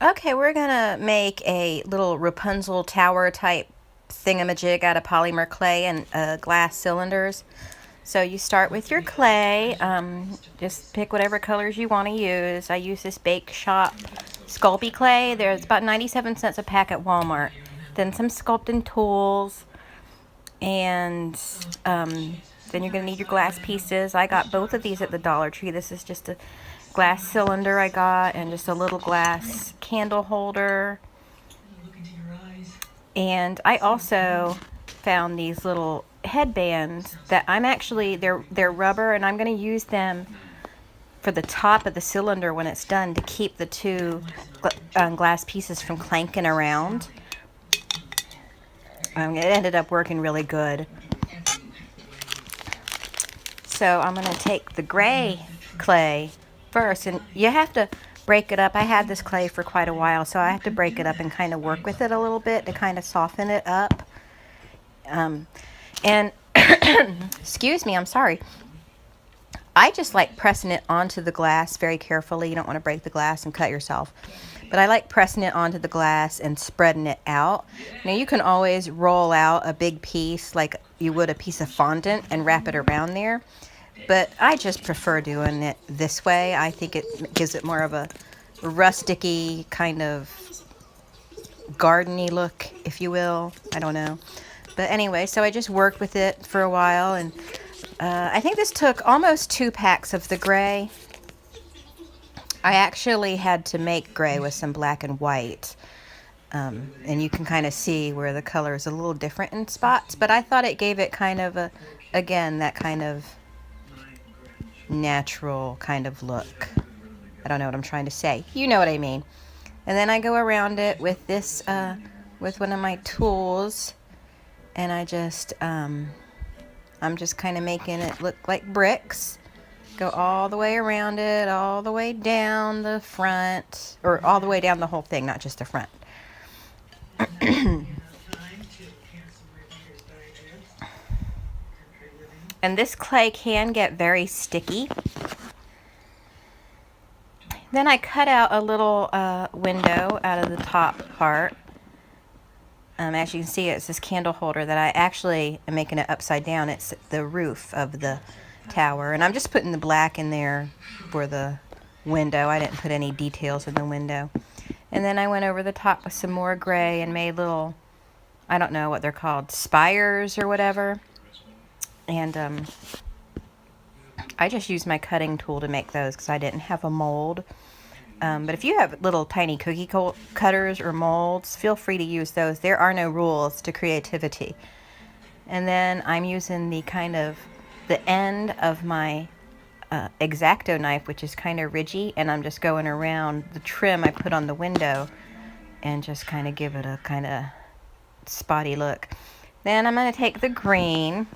Okay, we're gonna make a little Rapunzel tower type thingamajig out of polymer clay and glass cylinders. So you start with your clay, just pick whatever colors you want to use. I use this Bake Shop Sculpey clay. There's about 97 cents a pack at Walmart. Then some sculpting tools, and then you're going to need your glass pieces. I got both of these at the Dollar Tree. This is just a glass cylinder I got, and just a little glass candle holder. And I also found these little headbands that they're rubber, and I'm going to use them for the top of the cylinder when it's done to keep the two glass pieces from clanking around. It ended up working really good. So I'm going to take the gray clay first, and you have to break it up. I had this clay for quite a while, so I have to break it up and kind of work with it a little bit to kind of soften it up. And excuse me, I'm sorry. I just like pressing it onto the glass very carefully. You don't want to break the glass and cut yourself. But I like pressing it onto the glass and spreading it out. Now you can always roll out a big piece like you would a piece of fondant and wrap it around there. But I just prefer doing it this way. I think it gives it more of a rusticy kind of gardeny look, if you will. I don't know. But anyway, so I just worked with it for a while, and I think this took almost 2 packs of the gray. I actually had to make gray with some black and white. And you can kind of see where the color is a little different in spots, but I thought it gave it kind of again, that kind of natural kind of look. I don't know what I'm trying to say. You know what I mean. And then I go around it with this, with one of my tools, and I'm just kind of making it look like bricks. Go all the way around it, all the way down the front, or all the way down the whole thing, not just the front. And this clay can get very sticky. Then I cut out a little window out of the top part. As you can see, it's this candle holder that I actually am making it upside down. It's the roof of the tower. And I'm just putting the black in there for the window. I didn't put any details in the window. And then I went over the top with some more gray and made little, I don't know what they're called, spires or whatever. And I just used my cutting tool to make those because I didn't have a mold. But if you have little tiny cookie cutters or molds, feel free to use those. There are no rules to creativity. And then I'm using the end of my X-Acto knife, which is kind of ridgy, and I'm just going around the trim I put on the window and just kind of give it a kind of spotty look. Then I'm going to take the green,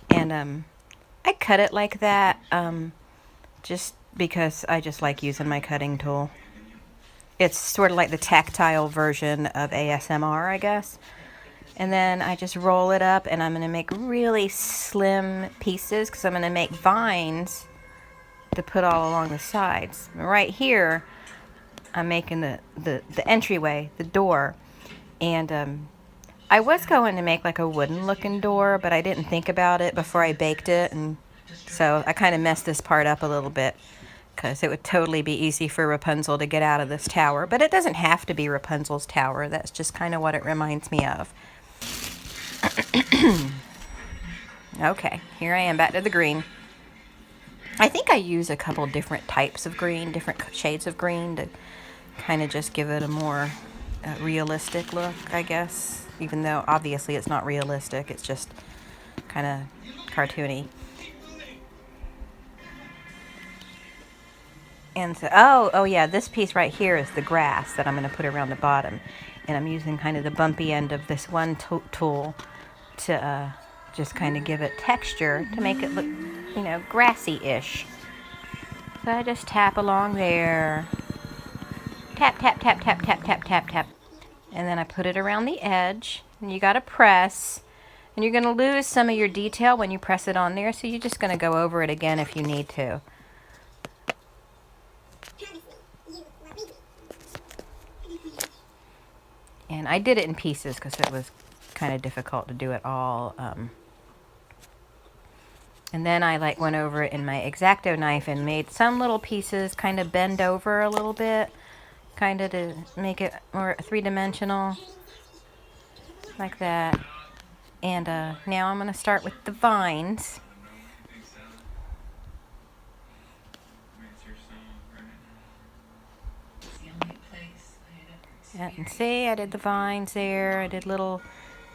and I cut it like that just because I just like using my cutting tool. It's sort of like the tactile version of ASMR, I guess. And then I just roll it up, and I'm going to make really slim pieces because I'm going to make vines to put all along the sides. Right here, I'm making the entryway, the door. And I was going to make like a wooden looking door, but I didn't think about it before I baked it, and so I kind of messed this part up a little bit because it would totally be easy for Rapunzel to get out of this tower. But it doesn't have to be Rapunzel's tower. That's just kind of what it reminds me of. Okay, here I am back to the green. I think I use a couple different types of green, different shades of green to kind of just give it a more realistic look, I guess. Even though obviously it's not realistic, it's just kind of cartoony. And so, oh yeah, this piece right here is the grass that I'm going to put around the bottom. And I'm using kind of the bumpy end of this one tool to just kind of give it texture to make it look, you know, grassy-ish. So I just tap along there. Tap, tap, tap, tap, tap, tap, tap, tap. And then I put it around the edge. And you got to press. And you're going to lose some of your detail when you press it on there. So you're just going to go over it again if you need to. And I did it in pieces because it was kind of difficult to do it all. And then I like went over it in my X-Acto knife and made some little pieces kind of bend over a little bit, kind of to make it more three-dimensional, like that. And now I'm going to start with the vines. Yeah, and see, I did the vines there. I did little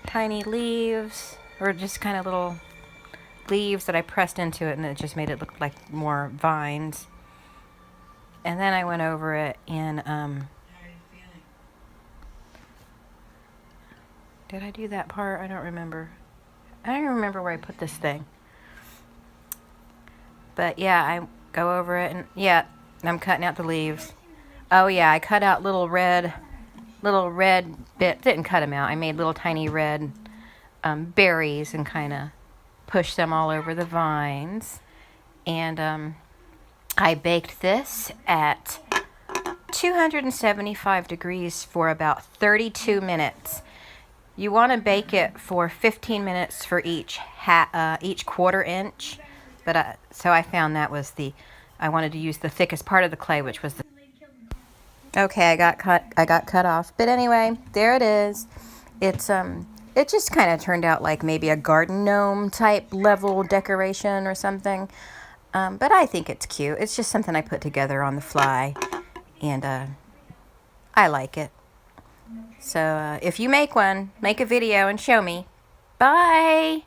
tiny leaves, or just kind of little leaves that I pressed into it, and it just made it look like more vines. And then I went over it in, did I do that part? I don't remember. I don't even remember where I put this thing. But yeah, I go over it, and yeah, I'm cutting out the leaves. Oh yeah, I cut out little red bit. Didn't cut them out. I made little tiny red berries and kind of pushed them all over the vines. And I baked this at 275 degrees for about 32 minutes. You want to bake it for 15 minutes for each quarter inch. But so I found that was I wanted to use the thickest part of the clay, which was the. Okay, I got cut off. But anyway, there it is. It just kind of turned out like maybe a garden gnome type level decoration or something. But I think it's cute. It's just something I put together on the fly, and I like it. So if you make one, make a video and show me. Bye!